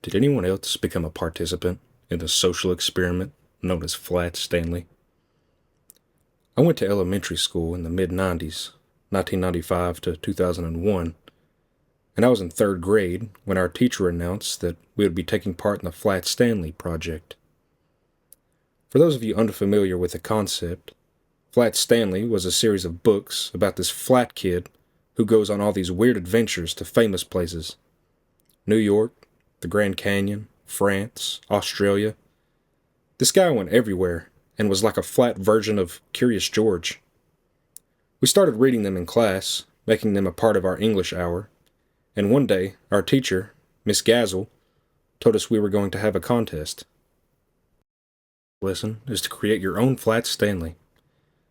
Did anyone else become a participant in the social experiment known as Flat Stanley? I went to elementary school in the mid-90s, 1995 to 2001, and I was in third grade when our teacher announced that we would be taking part in the Flat Stanley project. For those of you unfamiliar with the concept, Flat Stanley was a series of books about this flat kid who goes on all these weird adventures to famous places. New York, the Grand Canyon, France, Australia. This guy went everywhere and was like a flat version of Curious George. We started reading them in class, making them a part of our English hour, and one day our teacher, Miss Gazel, told us we were going to have a contest. Lesson is to create your own Flat Stanley.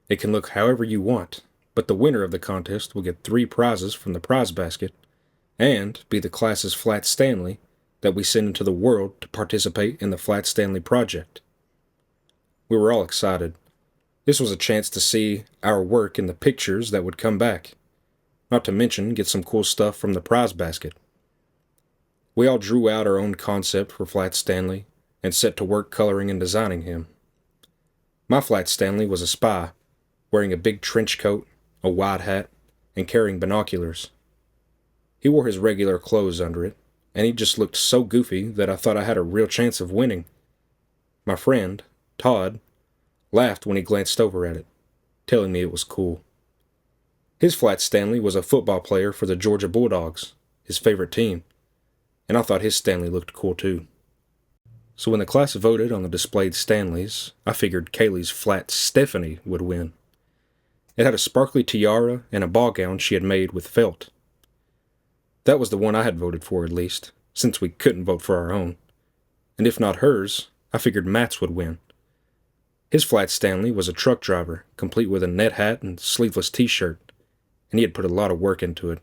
It can look however you want, but the winner of the contest will get 3 prizes from the prize basket and be the class's Flat Stanley that we send into the world to participate in the Flat Stanley project. We were all excited. This was a chance to see our work in the pictures that would come back, not to mention get some cool stuff from the prize basket. We all drew out our own concept for Flat Stanley and set to work coloring and designing him. My Flat Stanley was a spy, wearing a big trench coat, a wide hat, and carrying binoculars. He wore his regular clothes under it, and he just looked so goofy that I thought I had a real chance of winning. My friend, Todd, laughed when he glanced over at it, telling me it was cool. His Flat Stanley was a football player for the Georgia Bulldogs, his favorite team, and I thought his Stanley looked cool too. So when the class voted on the displayed Stanleys, I figured Kaylee's Flat Stephanie would win. It had a sparkly tiara and a ball gown she had made with felt. That was the one I had voted for, at least, since we couldn't vote for our own. And if not hers, I figured Matt's would win. His Flat Stanley was a truck driver, complete with a net hat and sleeveless t-shirt, and he had put a lot of work into it.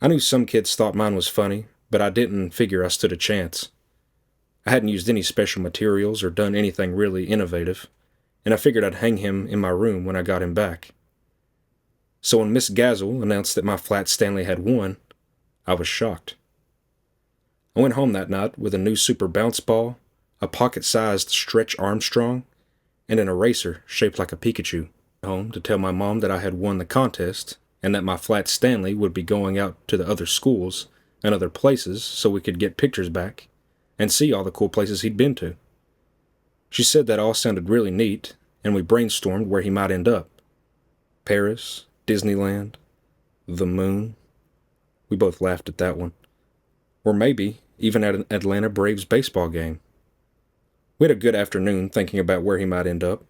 I knew some kids thought mine was funny, but I didn't figure I stood a chance. I hadn't used any special materials or done anything really innovative, and I figured I'd hang him in my room when I got him back. So when Miss Gazel announced that my Flat Stanley had won, I was shocked. I went home that night with a new super bounce ball, a pocket-sized Stretch Armstrong, and an eraser shaped like a Pikachu. Home to tell my mom that I had won the contest and that my Flat Stanley would be going out to the other schools and other places so we could get pictures back and see all the cool places he'd been to. She said that all sounded really neat, and we brainstormed where he might end up. Paris, Disneyland, the moon. We both laughed at that one. Or maybe even at an Atlanta Braves baseball game. We had a good afternoon thinking about where he might end up,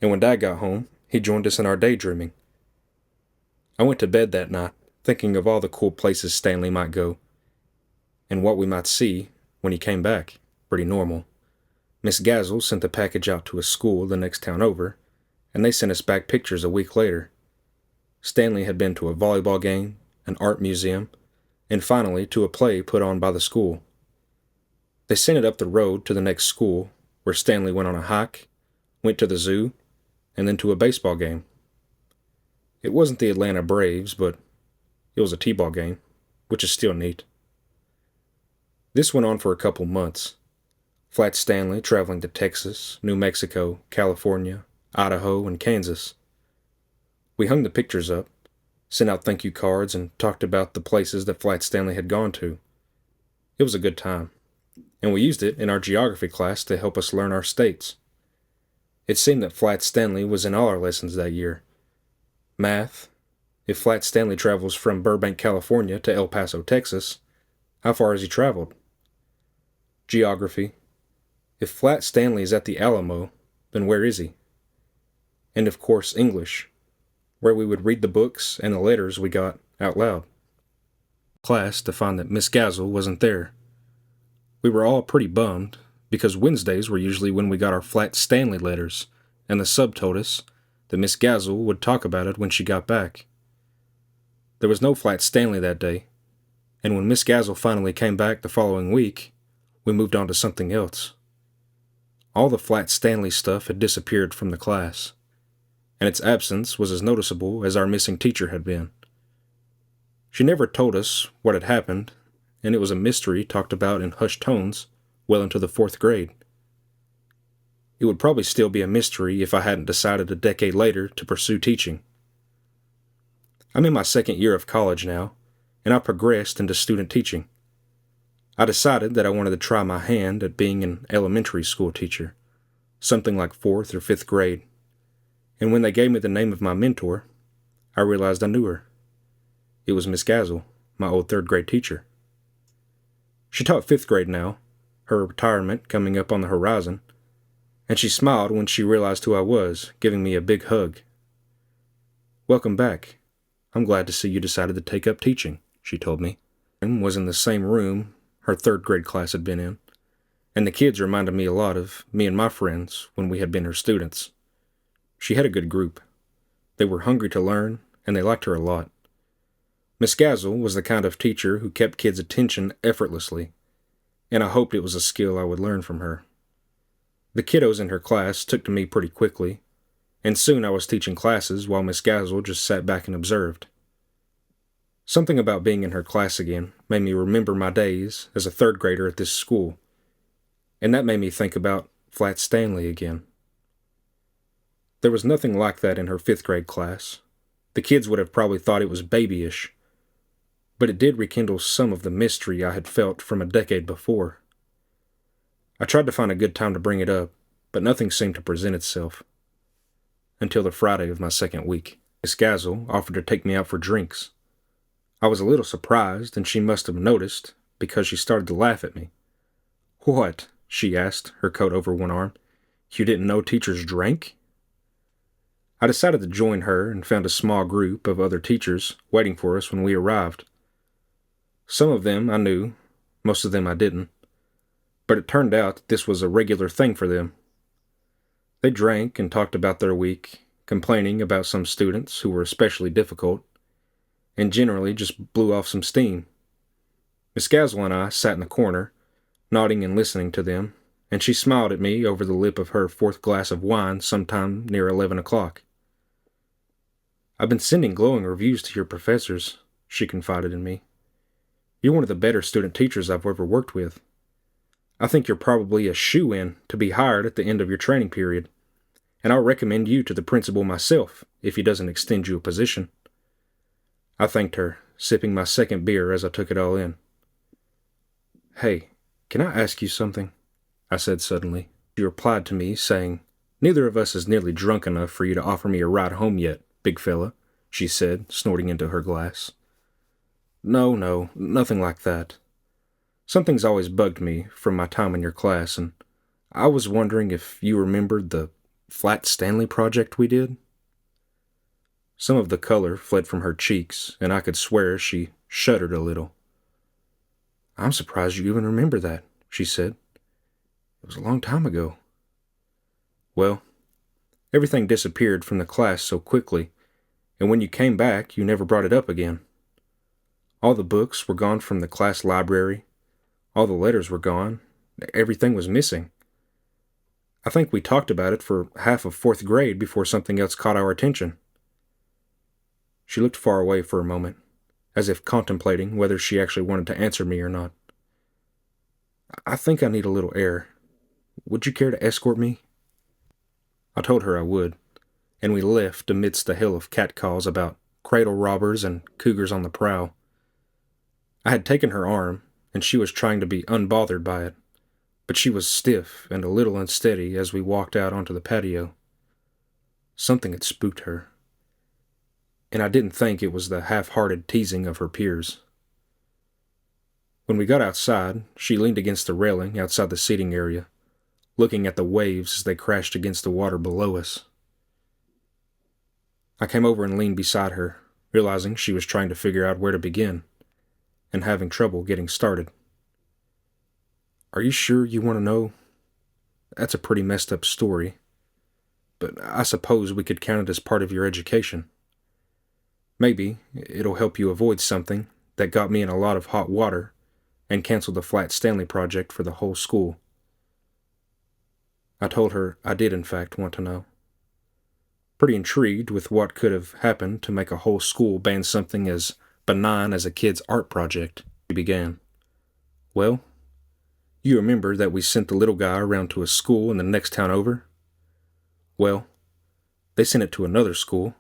and when Dad got home, he joined us in our daydreaming. I went to bed that night thinking of all the cool places Stanley might go, and what we might see when he came back. Pretty normal. Miss Gazel sent the package out to a school the next town over, and they sent us back pictures a week later. Stanley had been to a volleyball game, an art museum, and finally to a play put on by the school. They sent it up the road to the next school, where Stanley went on a hike, went to the zoo, and then to a baseball game. It wasn't the Atlanta Braves, but it was a t-ball game, which is still neat. This went on for a couple months. Flat Stanley traveling to Texas, New Mexico, California, Idaho, and Kansas. We hung the pictures up, sent out thank you cards, and talked about the places that Flat Stanley had gone to. It was a good time, and we used it in our geography class to help us learn our states. It seemed that Flat Stanley was in all our lessons that year. Math. If Flat Stanley travels from Burbank, California to El Paso, Texas, how far has he traveled? Geography. If Flat Stanley is at the Alamo, then where is he? And of course, English, where we would read the books and the letters we got out loud. Class to find that Miss Gazel wasn't there. We were all pretty bummed, because Wednesdays were usually when we got our Flat Stanley letters, and the sub told us that Miss Gazel would talk about it when she got back. There was no Flat Stanley that day, and when Miss Gazel finally came back the following week, we moved on to something else. All the Flat Stanley stuff had disappeared from the class, and its absence was as noticeable as our missing teacher had been. She never told us what had happened, and it was a mystery talked about in hushed tones well into the 4th grade. It would probably still be a mystery if I hadn't decided a decade later to pursue teaching. I'm in my 2nd year of college now, and I progressed into student teaching. I decided that I wanted to try my hand at being an elementary school teacher, something like 4th or 5th grade. And when they gave me the name of my mentor, I realized I knew her. It was Miss Gazel, my old 3rd grade teacher. She taught 5th grade now, her retirement coming up on the horizon, and she smiled when she realized who I was, giving me a big hug. "Welcome back. I'm glad to see you decided to take up teaching," she told me. Was in the same room her 3rd grade class had been in, and the kids reminded me a lot of me and my friends when we had been her students. She had a good group. They were hungry to learn, and they liked her a lot. Miss Gazel was the kind of teacher who kept kids' attention effortlessly, and I hoped it was a skill I would learn from her. The kiddos in her class took to me pretty quickly, and soon I was teaching classes while Miss Gazel just sat back and observed. Something about being in her class again made me remember my days as a 3rd grader at this school, and that made me think about Flat Stanley again. There was nothing like that in her 5th grade class. The kids would have probably thought it was babyish, but it did rekindle some of the mystery I had felt from a decade before. I tried to find a good time to bring it up, but nothing seemed to present itself. Until the Friday of my 2nd week. Miss Gazel offered to take me out for drinks. I was a little surprised, and she must have noticed, because she started to laugh at me. "What?" she asked, her coat over one arm. "You didn't know teachers drank?" I decided to join her and found a small group of other teachers waiting for us when we arrived. Some of them I knew, most of them I didn't, but it turned out that this was a regular thing for them. They drank and talked about their week, complaining about some students who were especially difficult, and generally just blew off some steam. Miss Gazel and I sat in the corner, nodding and listening to them, and she smiled at me over the lip of her 4th glass of wine sometime near 11 o'clock. "I've been sending glowing reviews to your professors," she confided in me. "You're one of the better student teachers I've ever worked with. I think you're probably a shoo-in to be hired at the end of your training period, and I'll recommend you to the principal myself if he doesn't extend you a position." I thanked her, sipping my 2nd beer as I took it all in. "Hey, can I ask you something?" I said suddenly. She replied to me, saying, "Neither of us is nearly drunk enough for you to offer me a ride home yet, big fella," she said, snorting into her glass. No, nothing like that. Something's always bugged me from my time in your class, and I was wondering if you remembered the Flat Stanley project we did?" Some of the color fled from her cheeks, and I could swear she shuddered a little. "I'm surprised you even remember that," she said. "It was a long time ago." "Well, everything disappeared from the class so quickly, and when you came back, you never brought it up again. All the books were gone from the class library, all the letters were gone, everything was missing. I think we talked about it for half of 4th grade before something else caught our attention." She looked far away for a moment, as if contemplating whether she actually wanted to answer me or not. "I think I need a little air. Would you care to escort me?" I told her I would, and we left amidst a hail of catcalls about cradle robbers and cougars on the prowl. I had taken her arm, and she was trying to be unbothered by it, but she was stiff and a little unsteady as we walked out onto the patio. Something had spooked her, and I didn't think it was the half-hearted teasing of her peers. When we got outside, she leaned against the railing outside the seating area, looking at the waves as they crashed against the water below us. I came over and leaned beside her, realizing she was trying to figure out where to begin, and having trouble getting started. "Are you sure you want to know? That's a pretty messed up story, but I suppose we could count it as part of your education. Maybe it'll help you avoid something that got me in a lot of hot water and canceled the Flat Stanley project for the whole school." I told her I did in fact want to know. Pretty intrigued with what could have happened to make a whole school ban something as benign as a kid's art project, she began. Well, you remember that we sent the little guy around to a school in the next town over? Well, they sent it to another school,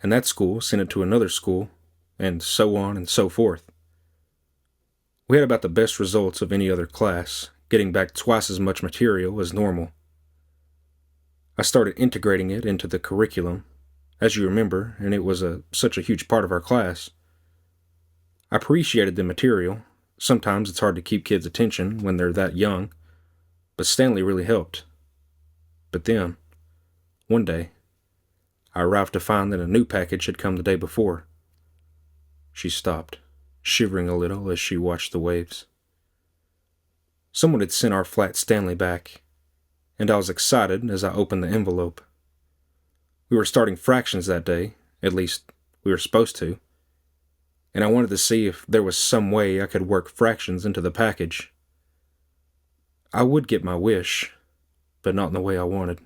and that school sent it to another school, and so on and so forth. We had about the best results of any other class, getting back twice as much material as normal. I started integrating it into the curriculum, as you remember, and it was such a huge part of our class. I appreciated the material. Sometimes it's hard to keep kids' attention when they're that young, but Stanley really helped. But then, one day, I arrived to find that a new package had come the day before. She stopped, shivering a little as she watched the waves. Someone had sent our Flat Stanley back, and I was excited as I opened the envelope. We were starting fractions that day, at least we were supposed to, and I wanted to see if there was some way I could work fractions into the package. I would get my wish, but not in the way I wanted.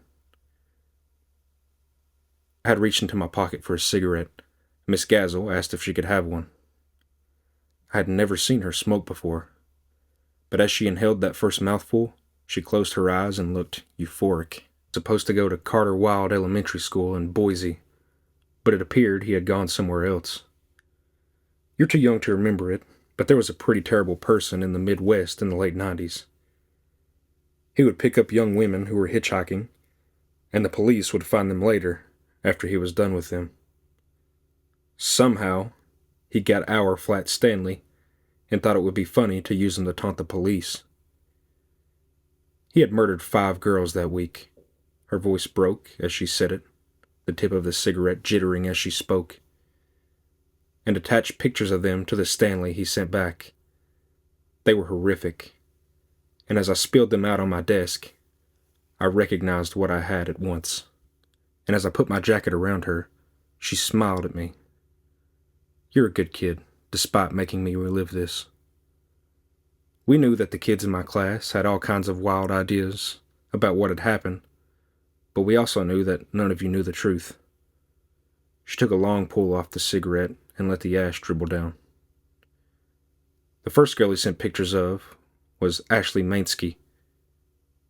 I had reached into my pocket for a cigarette. Miss Gazel asked if she could have one. I had never seen her smoke before, but as she inhaled that first mouthful, she closed her eyes and looked euphoric. Supposed to go to Carter Wild Elementary School in Boise, but it appeared he had gone somewhere else. You're too young to remember it, but there was a pretty terrible person in the Midwest in the late 90s. He would pick up young women who were hitchhiking, and the police would find them later, after he was done with them. Somehow, he got our Flat Stanley, and thought it would be funny to use him to taunt the police. He had murdered 5 girls that week. Her voice broke as she said it, the tip of the cigarette jittering as she spoke, and attached pictures of them to the Stanley he sent back. They were horrific, and as I spilled them out on my desk, I recognized what I had at once. And as I put my jacket around her, she smiled at me. You're a good kid, despite making me relive this. We knew that the kids in my class had all kinds of wild ideas about what had happened, but we also knew that none of you knew the truth. She took a long pull off the cigarette and let the ash dribble down. The first girl he sent pictures of was Ashley Mainsky.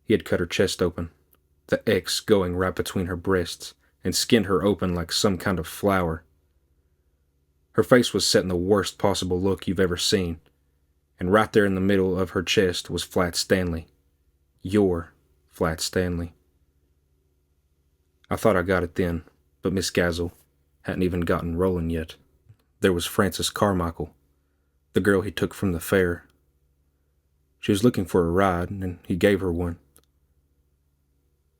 He had cut her chest open, the X going right between her breasts, and skinned her open like some kind of flower. Her face was set in the worst possible look you've ever seen, and right there in the middle of her chest was Flat Stanley. Your Flat Stanley. I thought I got it then, but Miss Gazel hadn't even gotten rolling yet. There was Frances Carmichael, the girl he took from the fair. She was looking for a ride, and he gave her one.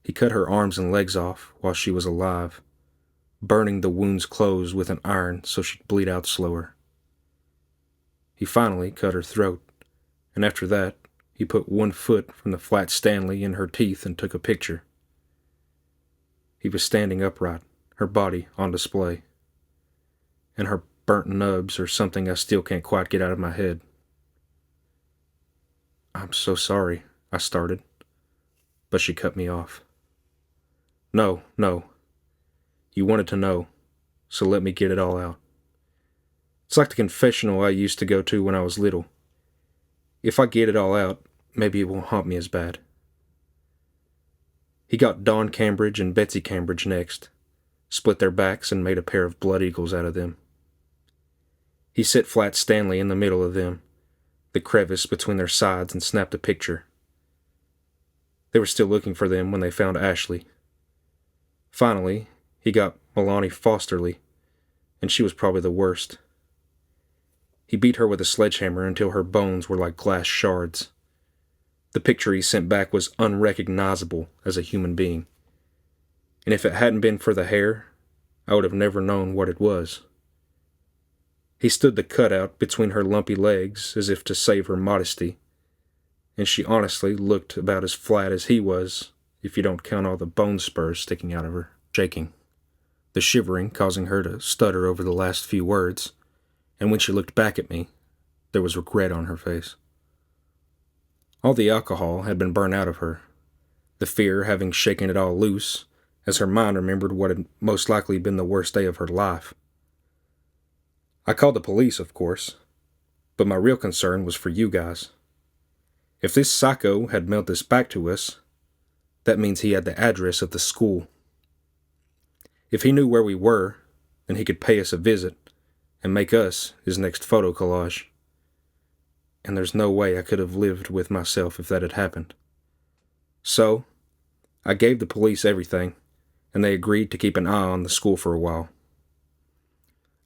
He cut her arms and legs off while she was alive, burning the wounds closed with an iron so she'd bleed out slower. He finally cut her throat, and after that, he put 1 foot from the Flat Stanley in her teeth and took a picture. He was standing upright, her body on display, and her burnt nubs are something I still can't quite get out of my head. I'm so sorry, I started, but she cut me off. No. You wanted to know, so let me get it all out. It's like the confessional I used to go to when I was little. If I get it all out, maybe it won't haunt me as bad. He got Dawn Cambridge and Betsy Cambridge next, split their backs and made a pair of blood eagles out of them. He set Flat Stanley in the middle of them, the crevice between their sides, and snapped a picture. They were still looking for them when they found Ashley. Finally, he got Milani Fosterly, and she was probably the worst. He beat her with a sledgehammer until her bones were like glass shards. The picture he sent back was unrecognizable as a human being, and if it hadn't been for the hair, I would have never known what it was. He stood the cutout between her lumpy legs as if to save her modesty, and she honestly looked about as flat as he was, if you don't count all the bone spurs sticking out of her, shaking, the shivering causing her to stutter over the last few words, and when she looked back at me, there was regret on her face. All the alcohol had been burned out of her, the fear having shaken it all loose, as her mind remembered what had most likely been the worst day of her life. I called the police, of course, but my real concern was for you guys. If this psycho had mailed this back to us, that means he had the address of the school. If he knew where we were, then he could pay us a visit and make us his next photo collage. And there's no way I could have lived with myself if that had happened. So, I gave the police everything, and they agreed to keep an eye on the school for a while.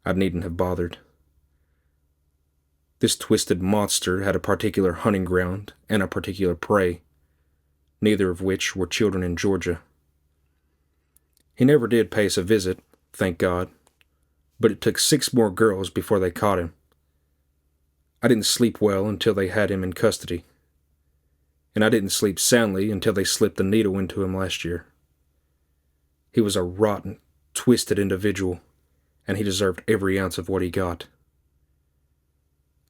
I needn't have bothered. This twisted monster had a particular hunting ground and a particular prey, neither of which were children in Georgia. He never did pay us a visit, thank God, but it took 6 more girls before they caught him. I didn't sleep well until they had him in custody, and I didn't sleep soundly until they slipped the needle into him last year. He was a rotten, twisted individual, and he deserved every ounce of what he got.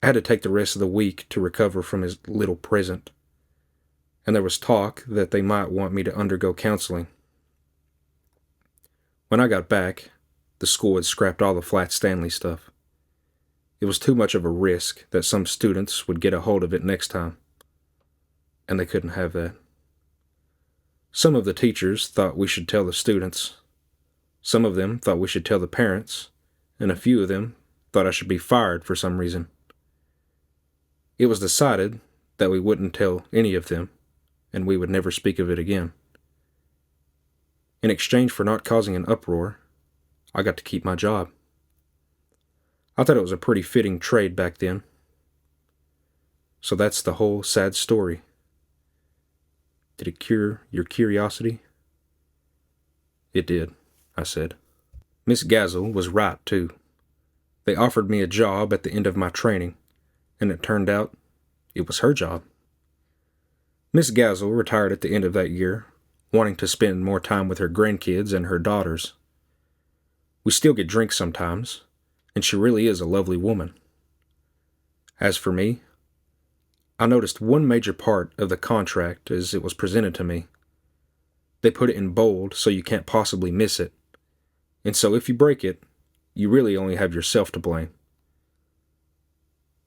I had to take the rest of the week to recover from his little present, and there was talk that they might want me to undergo counseling. When I got back, the school had scrapped all the Flat Stanley stuff. It was too much of a risk that some students would get a hold of it next time, and they couldn't have that. Some of the teachers thought we should tell the students. Some of them thought we should tell the parents, and a few of them thought I should be fired for some reason. It was decided that we wouldn't tell any of them, and we would never speak of it again. In exchange for not causing an uproar, I got to keep my job. I thought it was a pretty fitting trade back then. So that's the whole sad story. Did it cure your curiosity? It did, I said. Miss Gazel was right, too. They offered me a job at the end of my training, and it turned out it was her job. Miss Gazel retired at the end of that year, wanting to spend more time with her grandkids and her daughters. We still get drinks sometimes, and she really is a lovely woman. As for me, I noticed one major part of the contract as it was presented to me. They put it in bold so you can't possibly miss it, and so if you break it, you really only have yourself to blame.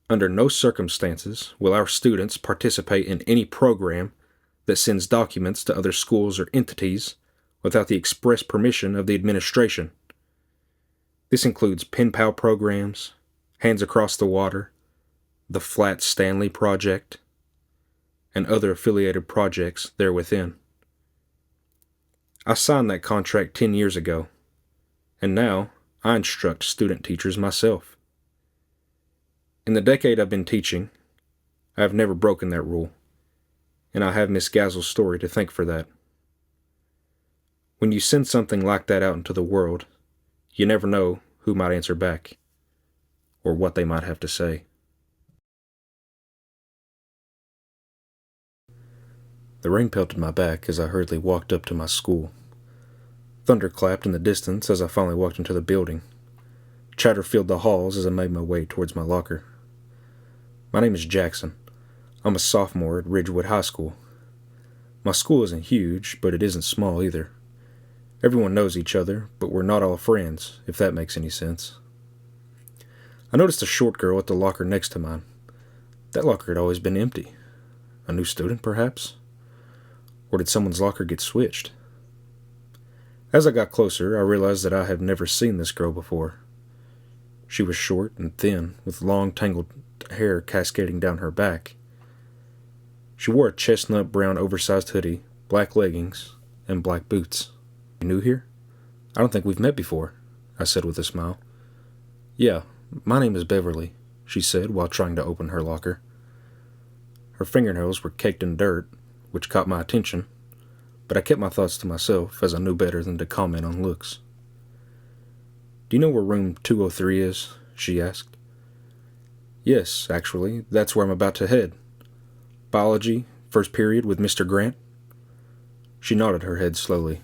Under no circumstances will our students participate in any program that sends documents to other schools or entities without the express permission of the administration. This includes pen pal programs, Hands Across the Water, the Flat Stanley Project, and other affiliated projects there within. I signed that contract 10 years ago, and now I instruct student teachers myself. In the decade I've been teaching, I have never broken that rule, and I have Miss Gazel's story to thank for that. When you send something like that out into the world, you never know who might answer back, or what they might have to say. The rain pelted my back as I hurriedly walked up to my school. Thunder clapped in the distance as I finally walked into the building. Chatter filled the halls as I made my way towards my locker. My name is Jackson. I'm a sophomore at Ridgewood High School. My school isn't huge, but it isn't small either. Everyone knows each other, but we're not all friends, if that makes any sense. I noticed a short girl at the locker next to mine. That locker had always been empty. A new student, perhaps? Or did someone's locker get switched? As I got closer, I realized that I had never seen this girl before. She was short and thin, with long tangled hair cascading down her back. She wore a chestnut brown oversized hoodie, black leggings, and black boots. You new here? I don't think we've met before, I said with a smile. Yeah, my name is Beverly, she said while trying to open her locker. Her fingernails were caked in dirt, which caught my attention, but I kept my thoughts to myself as I knew better than to comment on looks. Do you know where room 203 is? She asked. Yes, actually, that's where I'm about to head. Biology, first period with Mr. Grant? She nodded her head slowly.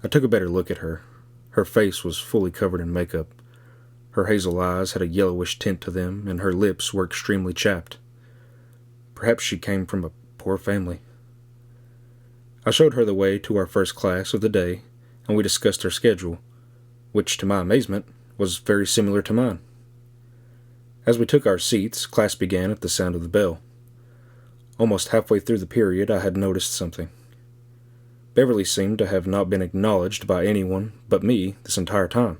I took a better look at her. Her face was fully covered in makeup. Her hazel eyes had a yellowish tint to them, and her lips were extremely chapped. Perhaps she came from a poor family. I showed her the way to our first class of the day, and we discussed her schedule, which, to my amazement, was very similar to mine. As we took our seats, class began at the sound of the bell. Almost halfway through the period, I had noticed something. Beverly seemed to have not been acknowledged by anyone but me this entire time.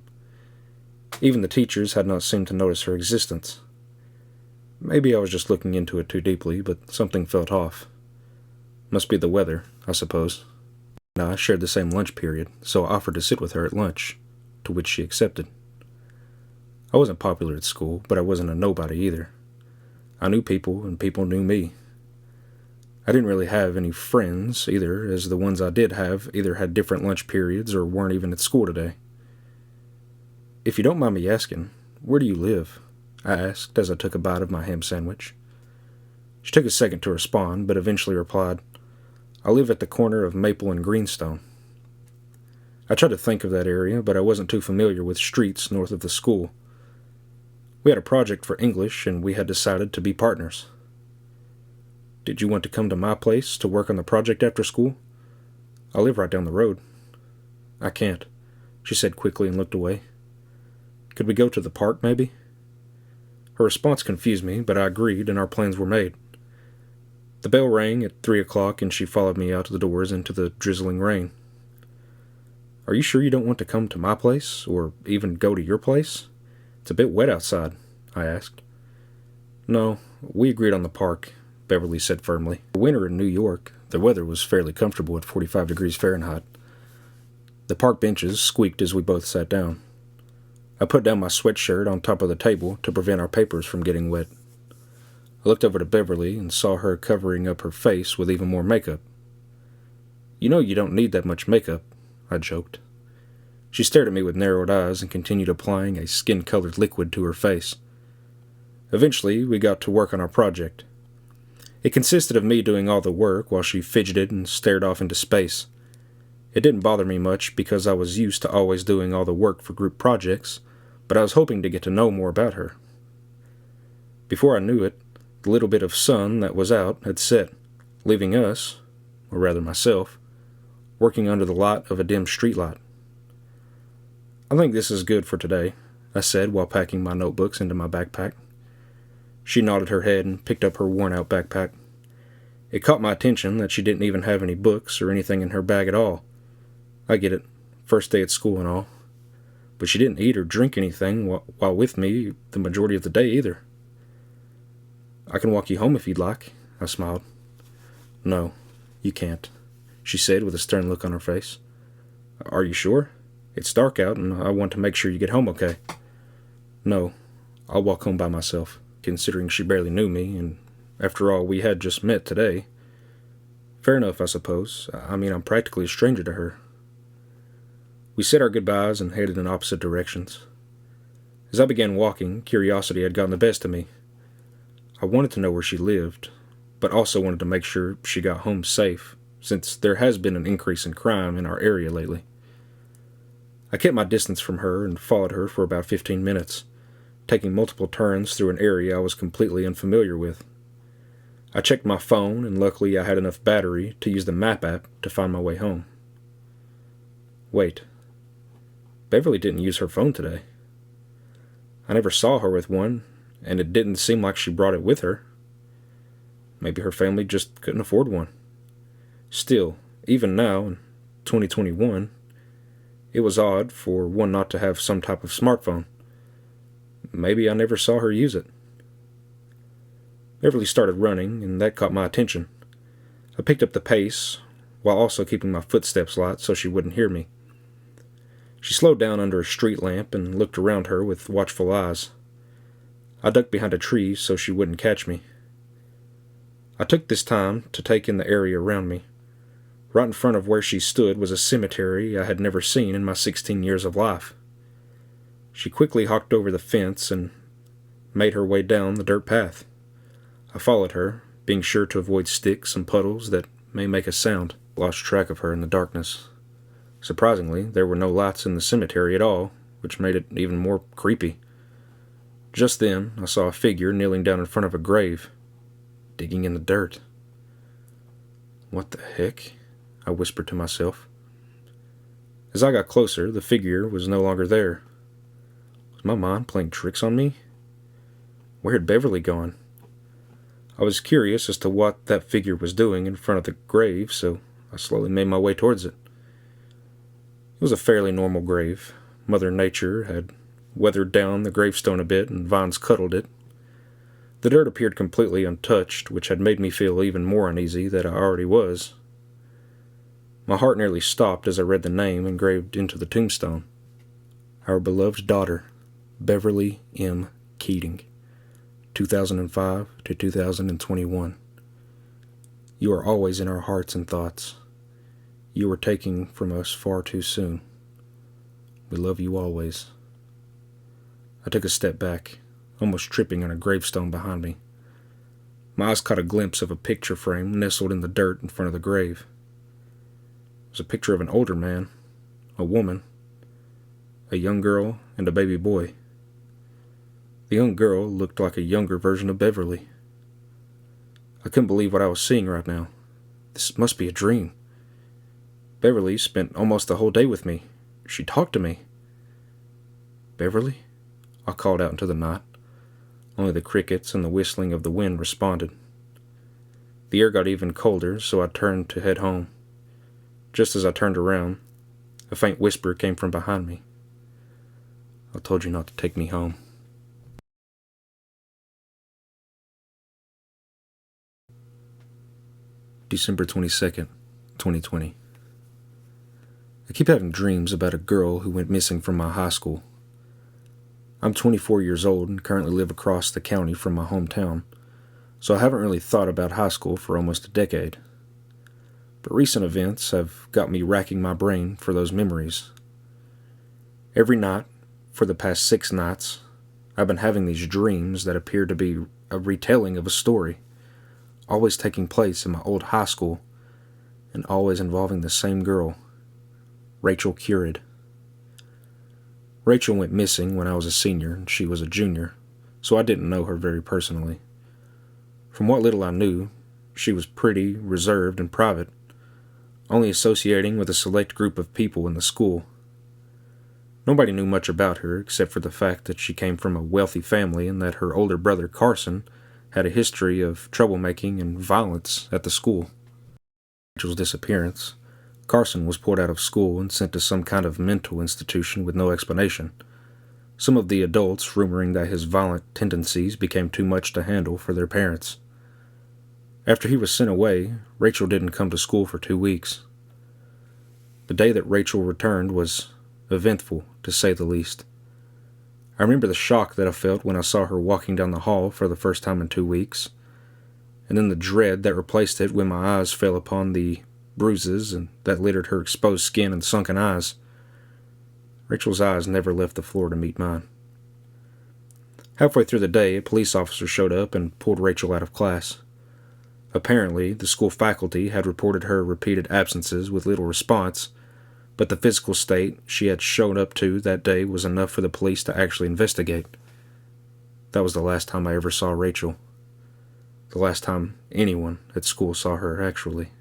Even the teachers had not seemed to notice her existence. Maybe I was just looking into it too deeply, but something felt off. Must be the weather, I suppose. And I shared the same lunch period, so I offered to sit with her at lunch, to which she accepted. I wasn't popular at school, but I wasn't a nobody either. I knew people, and people knew me. I didn't really have any friends either, as the ones I did have either had different lunch periods or weren't even at school today. "If you don't mind me asking, where do you live?" I asked as I took a bite of my ham sandwich. She took a second to respond, but eventually replied, "I live at the corner of Maple and Greenstone." I tried to think of that area, but I wasn't too familiar with streets north of the school. We had a project for English, and we had decided to be partners. "Did you want to come to my place to work on the project after school? I live right down the road." "I can't," she said quickly and looked away. "Could we go to the park, maybe?" Her response confused me, but I agreed, and our plans were made. The bell rang at 3 o'clock, and she followed me out the doors into the drizzling rain. "Are you sure you don't want to come to my place, or even go to your place? It's a bit wet outside," I asked. "No, we agreed on the park," Beverly said firmly. For winter in New York, the weather was fairly comfortable at 45 degrees Fahrenheit. The park benches squeaked as we both sat down. I put down my sweatshirt on top of the table to prevent our papers from getting wet. I looked over to Beverly and saw her covering up her face with even more makeup. "You know you don't need that much makeup," I joked. She stared at me with narrowed eyes and continued applying a skin-colored liquid to her face. Eventually, we got to work on our project. It consisted of me doing all the work while she fidgeted and stared off into space. It didn't bother me much because I was used to always doing all the work for group projects, but I was hoping to get to know more about her. Before I knew it, the little bit of sun that was out had set, leaving us, or rather myself, working under the light of a dim streetlight. "I think this is good for today," I said while packing my notebooks into my backpack. She nodded her head and picked up her worn-out backpack. It caught my attention that she didn't even have any books or anything in her bag at all. I get it, first day at school and all. But she didn't eat or drink anything while with me the majority of the day either. "I can walk you home if you'd like," I smiled. "No, you can't," she said with a stern look on her face. "Are you sure? It's dark out and I want to make sure you get home okay." "No, I'll walk home by myself." Considering she barely knew me, and after all, we had just met today. Fair enough, I suppose. I mean, I'm practically a stranger to her. We said our goodbyes and headed in opposite directions. As I began walking, curiosity had gotten the best of me. I wanted to know where she lived, but also wanted to make sure she got home safe, since there has been an increase in crime in our area lately. I kept my distance from her and followed her for about 15 minutes. Taking multiple turns through an area I was completely unfamiliar with. I checked my phone, and luckily I had enough battery to use the map app to find my way home. Wait. Beverly didn't use her phone today. I never saw her with one, and it didn't seem like she brought it with her. Maybe her family just couldn't afford one. Still, even now, in 2021, it was odd for one not to have some type of smartphone. Maybe I never saw her use it. Beverly started running, and that caught my attention. I picked up the pace, while also keeping my footsteps light so she wouldn't hear me. She slowed down under a street lamp and looked around her with watchful eyes. I ducked behind a tree so she wouldn't catch me. I took this time to take in the area around me. Right in front of where she stood was a cemetery I had never seen in my 16 years of life. She quickly hopped over the fence and made her way down the dirt path. I followed her, being sure to avoid sticks and puddles that may make a sound. Lost track of her in the darkness. Surprisingly, there were no lights in the cemetery at all, which made it even more creepy. Just then, I saw a figure kneeling down in front of a grave, digging in the dirt. "What the heck?" I whispered to myself. As I got closer, the figure was no longer there. Was my mind playing tricks on me? Where had Beverly gone? I was curious as to what that figure was doing in front of the grave, so I slowly made my way towards it. It was a fairly normal grave. Mother Nature had weathered down the gravestone a bit, and vines cuddled it. The dirt appeared completely untouched, which had made me feel even more uneasy than I already was. My heart nearly stopped as I read the name engraved into the tombstone. Our beloved daughter, Beverly M. Keating, 2005 to 2021. You are always in our hearts and thoughts. You were taken from us far too soon. We love you always. I took a step back, almost tripping on a gravestone behind me. My eyes caught a glimpse of a picture frame nestled in the dirt in front of the grave. It was a picture of an older man, a woman, a young girl, and a baby boy. The young girl looked like a younger version of Beverly. I couldn't believe what I was seeing right now. This must be a dream. Beverly spent almost the whole day with me. She talked to me. Beverly? I called out into the night. Only the crickets and the whistling of the wind responded. The air got even colder, so I turned to head home. Just as I turned around, a faint whisper came from behind me. I told you not to take me home. December 22nd, 2020. I keep having dreams about a girl who went missing from my high school. I'm 24 years old and currently live across the county from my hometown, so I haven't really thought about high school for almost a decade. But recent events have got me racking my brain for those memories. Every night, for the past 6 nights, I've been having these dreams that appear to be a retelling of a story, always taking place in my old high school, and always involving the same girl, Rachel Curid. Rachel went missing when I was a senior and she was a junior, so I didn't know her very personally. From what little I knew, she was pretty, reserved, and private, only associating with a select group of people in the school. Nobody knew much about her except for the fact that she came from a wealthy family and that her older brother Carson had a history of troublemaking and violence at the school. Rachel's disappearance, Carson was pulled out of school and sent to some kind of mental institution with no explanation, some of the adults rumoring that his violent tendencies became too much to handle for their parents. After he was sent away, Rachel didn't come to school for 2 weeks. The day that Rachel returned was eventful, to say the least. I remember the shock that I felt when I saw her walking down the hall for the first time in 2 weeks, and then the dread that replaced it when my eyes fell upon the bruises and that littered her exposed skin and sunken eyes. Rachel's eyes never left the floor to meet mine. Halfway through the day, a police officer showed up and pulled Rachel out of class. Apparently, the school faculty had reported her repeated absences with little response, but the physical state she had shown up to that day was enough for the police to actually investigate. That was the last time I ever saw Rachel. The last time anyone at school saw her, actually.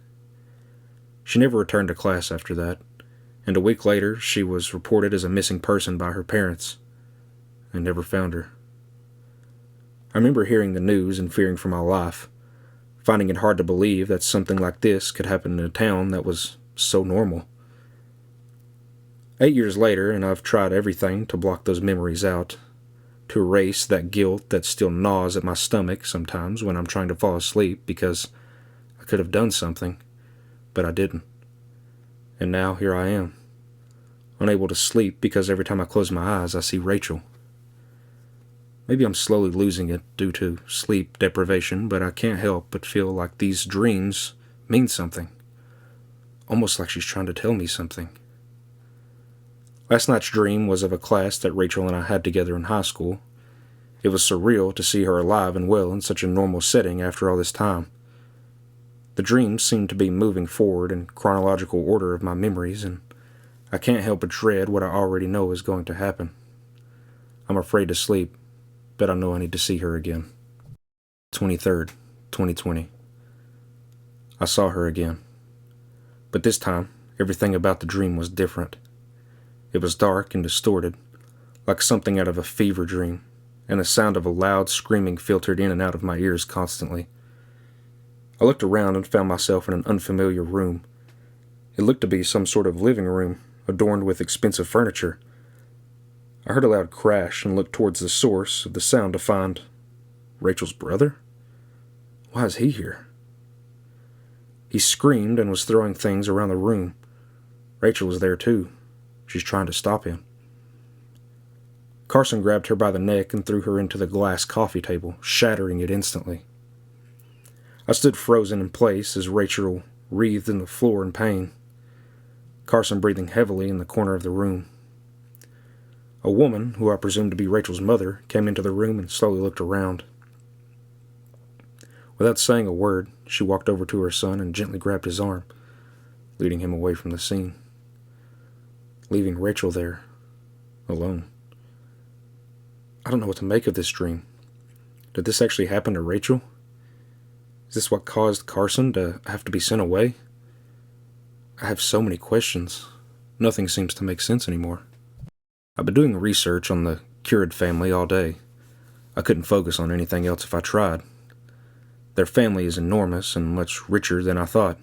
She never returned to class after that, and a week later she was reported as a missing person by her parents. I never found her. I remember hearing the news and fearing for my life, finding it hard to believe that something like this could happen in a town that was so normal. 8 years later, and I've tried everything to block those memories out, to erase that guilt that still gnaws at my stomach sometimes when I'm trying to fall asleep because I could have done something, but I didn't. And now here I am, unable to sleep because every time I close my eyes I see Rachel. Maybe I'm slowly losing it due to sleep deprivation, but I can't help but feel like these dreams mean something. Almost like she's trying to tell me something. Last night's dream was of a class that Rachel and I had together in high school. It was surreal to see her alive and well in such a normal setting after all this time. The dreams seemed to be moving forward in chronological order of my memories, and I can't help but dread what I already know is going to happen. I'm afraid to sleep, but I know I need to see her again. 23rd, 2020. I saw her again. But this time, everything about the dream was different. It was dark and distorted, like something out of a fever dream, and the sound of a loud screaming filtered in and out of my ears constantly. I looked around and found myself in an unfamiliar room. It looked to be some sort of living room, adorned with expensive furniture. I heard a loud crash and looked towards the source of the sound to find Rachel's brother? Why is he here? He screamed and was throwing things around the room. Rachel was there too. She's trying to stop him. Carson grabbed her by the neck and threw her into the glass coffee table, shattering it instantly. I stood frozen in place as Rachel writhed in the floor in pain, Carson breathing heavily in the corner of the room. A woman, who I presumed to be Rachel's mother, came into the room and slowly looked around. Without saying a word, she walked over to her son and gently grabbed his arm, leading him away from the scene, leaving Rachel there, alone. I don't know what to make of this dream. Did this actually happen to Rachel? Is this what caused Carson to have to be sent away? I have so many questions. Nothing seems to make sense anymore. I've been doing research on the Keurig family all day. I couldn't focus on anything else if I tried. Their family is enormous and much richer than I thought.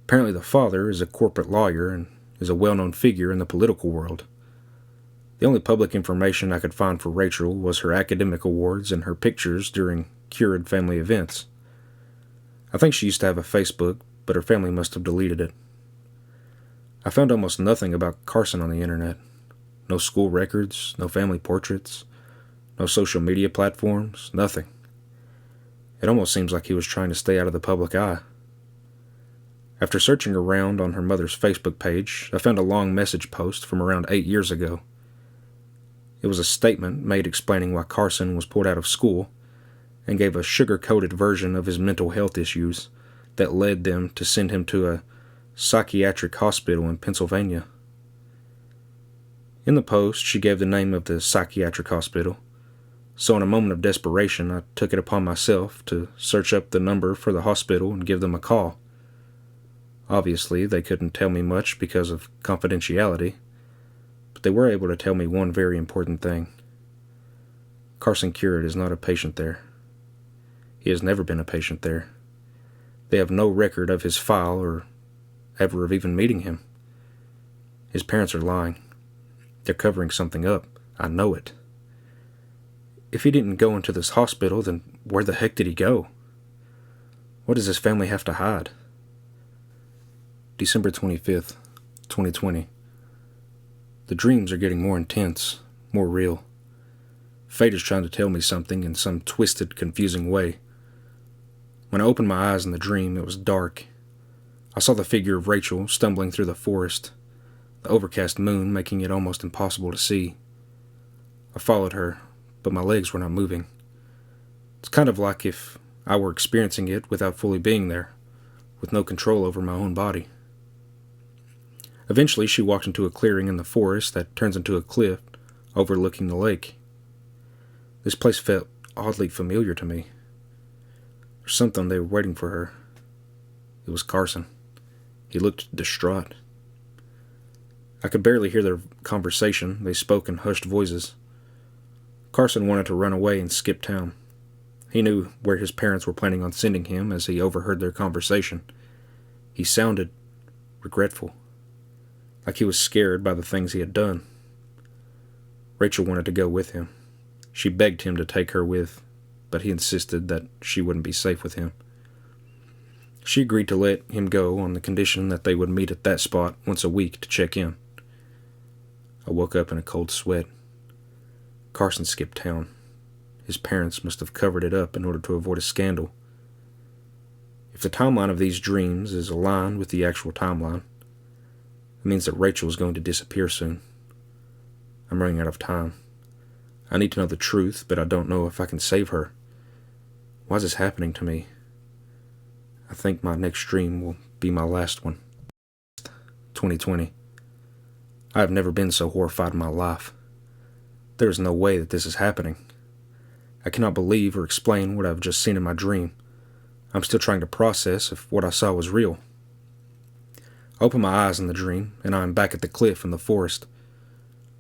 Apparently the father is a corporate lawyer and is a well-known figure in the political world. The only public information I could find for Rachel was her academic awards and her pictures during Keurig family events. I think she used to have a Facebook, but her family must have deleted it. I found almost nothing about Carson on the internet. No school records, no family portraits, no social media platforms, nothing. It almost seems like he was trying to stay out of the public eye. After searching around on her mother's Facebook page, I found a long message post from around 8 years ago. It was a statement made explaining why Carson was pulled out of school and gave a sugar-coated version of his mental health issues that led them to send him to a psychiatric hospital in Pennsylvania. In the post, she gave the name of the psychiatric hospital, so in a moment of desperation, I took it upon myself to search up the number for the hospital and give them a call. Obviously, they couldn't tell me much because of confidentiality, but they were able to tell me one very important thing. Carson Keurig is not a patient there. He has never been a patient there. They have no record of his file or ever of even meeting him. His parents are lying. They're covering something up. I know it. If he didn't go into this hospital, then where the heck did he go? What does his family have to hide? December 25th, 2020. The dreams are getting more intense, more real. Fate is trying to tell me something in some twisted, confusing way. When I opened my eyes in the dream, it was dark. I saw the figure of Rachel stumbling through the forest, the overcast moon making it almost impossible to see. I followed her, but my legs were not moving. It's kind of like if I were experiencing it without fully being there, with no control over my own body. Eventually, she walked into a clearing in the forest that turns into a cliff overlooking the lake. This place felt oddly familiar to me. There's something they were waiting for her. It was Carson. He looked distraught. I could barely hear their conversation. They spoke in hushed voices. Carson wanted to run away and skip town. He knew where his parents were planning on sending him as he overheard their conversation. He sounded regretful, like he was scared by the things he had done. Rachel wanted to go with him. She begged him to take her with, but he insisted that she wouldn't be safe with him. She agreed to let him go on the condition that they would meet at that spot once a week to check in. I woke up in a cold sweat. Carson skipped town. His parents must have covered it up in order to avoid a scandal. If the timeline of these dreams is aligned with the actual timeline, it means that Rachel is going to disappear soon. I'm running out of time. I need to know the truth, but I don't know if I can save her. Why is this happening to me? I think my next dream will be my last one. 2020. I have never been so horrified in my life. There is no way that this is happening. I cannot believe or explain what I've just seen in my dream. I'm still trying to process if what I saw was real. I open my eyes in the dream, and I am back at the cliff in the forest.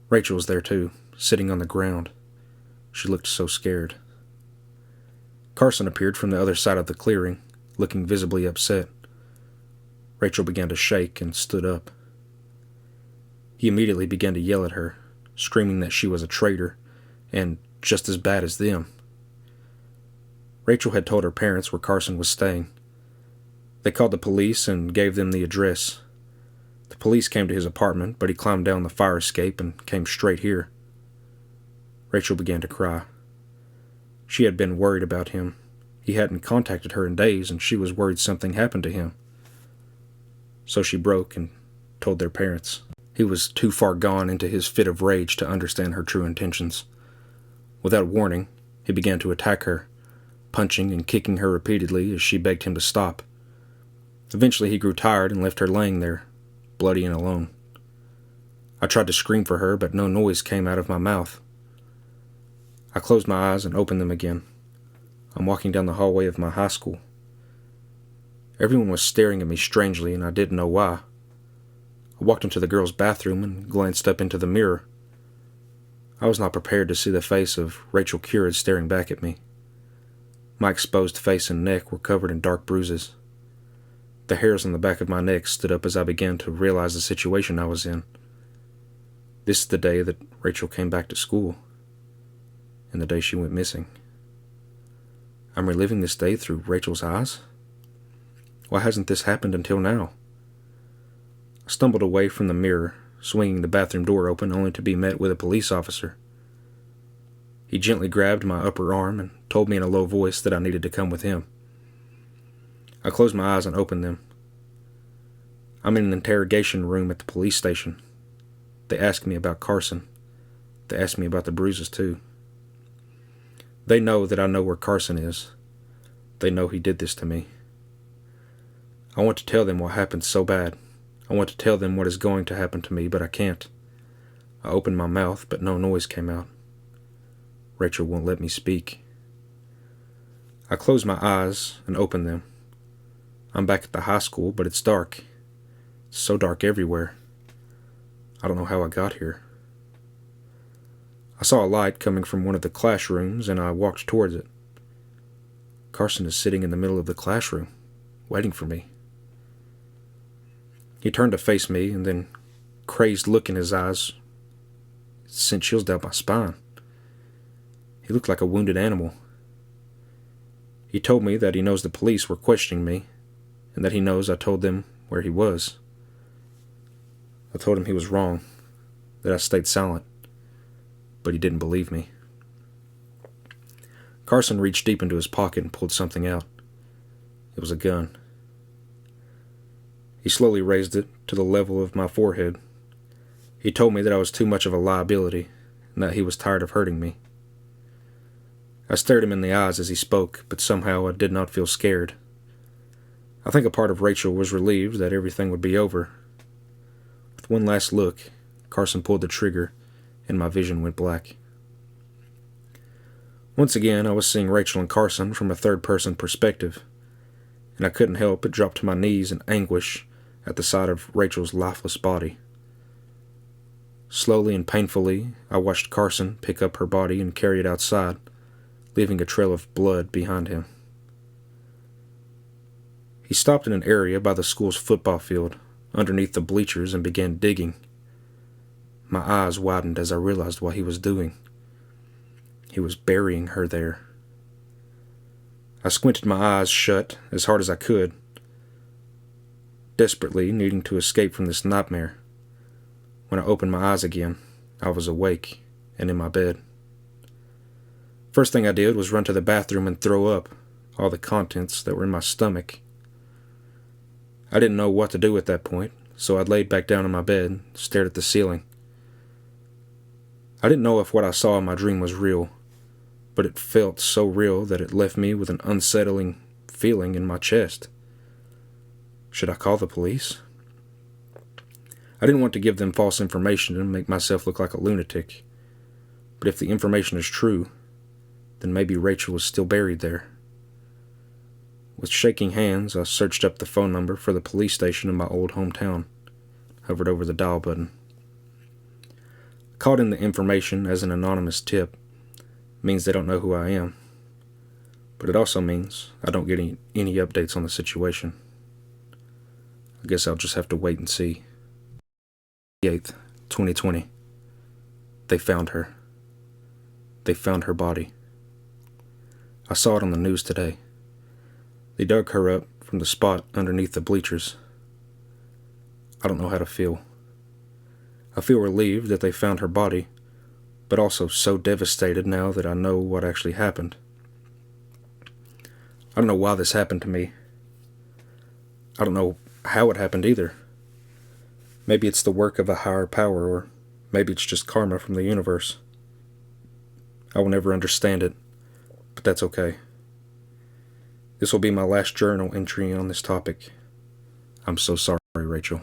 Rachel was there too, sitting on the ground. She looked so scared. Carson appeared from the other side of the clearing, looking visibly upset. Rachel began to shake and stood up. He immediately began to yell at her, screaming that she was a traitor and just as bad as them. Rachel had told her parents where Carson was staying. They called the police and gave them the address. The police came to his apartment, but he climbed down the fire escape and came straight here. Rachel began to cry. She had been worried about him. He hadn't contacted her in days, and she was worried something happened to him. So she broke and told their parents. He was too far gone into his fit of rage to understand her true intentions. Without warning, he began to attack her, punching and kicking her repeatedly as she begged him to stop. Eventually he grew tired and left her laying there, bloody and alone. I tried to scream for her, but no noise came out of my mouth. I closed my eyes and opened them again. I'm walking down the hallway of my high school. Everyone was staring at me strangely, and I didn't know why. I walked into the girls' bathroom and glanced up into the mirror. I was not prepared to see the face of Rachel Currid staring back at me. My exposed face and neck were covered in dark bruises. The hairs on the back of my neck stood up as I began to realize the situation I was in. This is the day that Rachel came back to school, and the day she went missing. I'm reliving this day through Rachel's eyes? Why hasn't this happened until now? I stumbled away from the mirror, swinging the bathroom door open only to be met with a police officer. He gently grabbed my upper arm and told me in a low voice that I needed to come with him. I closed my eyes and opened them. I'm in an interrogation room at the police station. They asked me about Carson. They asked me about the bruises too. They know that I know where Carson is. They know he did this to me. I want to tell them what happened so bad. I want to tell them what is going to happen to me, but I can't. I opened my mouth, but no noise came out. Rachel won't let me speak. I closed my eyes and opened them. I'm back at the high school, but it's dark. It's so dark everywhere. I don't know how I got here. I saw a light coming from one of the classrooms, and I walked towards it. Carson is sitting in the middle of the classroom, waiting for me. He turned to face me, and then, crazed look in his eyes, sent chills down my spine. He looked like a wounded animal. He told me that he knows the police were questioning me, and that he knows I told them where he was. I told him he was wrong, that I stayed silent, but he didn't believe me. Carson reached deep into his pocket and pulled something out. It was a gun. He slowly raised it to the level of my forehead. He told me that I was too much of a liability, and that he was tired of hurting me. I stared him in the eyes as he spoke, but somehow I did not feel scared. I think a part of Rachel was relieved that everything would be over. With one last look, Carson pulled the trigger, and my vision went black. Once again, I was seeing Rachel and Carson from a third-person perspective, and I couldn't help but drop to my knees in anguish at the sight of Rachel's lifeless body. Slowly and painfully, I watched Carson pick up her body and carry it outside, leaving a trail of blood behind him. He stopped in an area by the school's football field, underneath the bleachers, and began digging. My eyes widened as I realized what he was doing. He was burying her there. I squinted my eyes shut as hard as I could, desperately needing to escape from this nightmare. When I opened my eyes again, I was awake and in my bed. First thing I did was run to the bathroom and throw up all the contents that were in my stomach. I didn't know what to do at that point, so I laid back down in my bed and stared at the ceiling. I didn't know if what I saw in my dream was real, but it felt so real that it left me with an unsettling feeling in my chest. Should I call the police? I didn't want to give them false information and make myself look like a lunatic, but if the information is true, then maybe Rachel was still buried there. With shaking hands, I searched up the phone number for the police station in my old hometown, hovered over the dial button. I called in the information as an anonymous tip. It means they don't know who I am. but it also means I don't get any updates on the situation. I guess I'll just have to wait and see. 8th, 2020. They found her. They found her body. I saw it on the news today. They dug her up from the spot underneath the bleachers. I don't know how to feel. I feel relieved that they found her body, but also so devastated now that I know what actually happened. I don't know why this happened to me. I don't know how it happened either. Maybe it's the work of a higher power, or maybe it's just karma from the universe. I will never understand it, but that's okay. This will be my last journal entry on this topic. I'm so sorry, Rachel.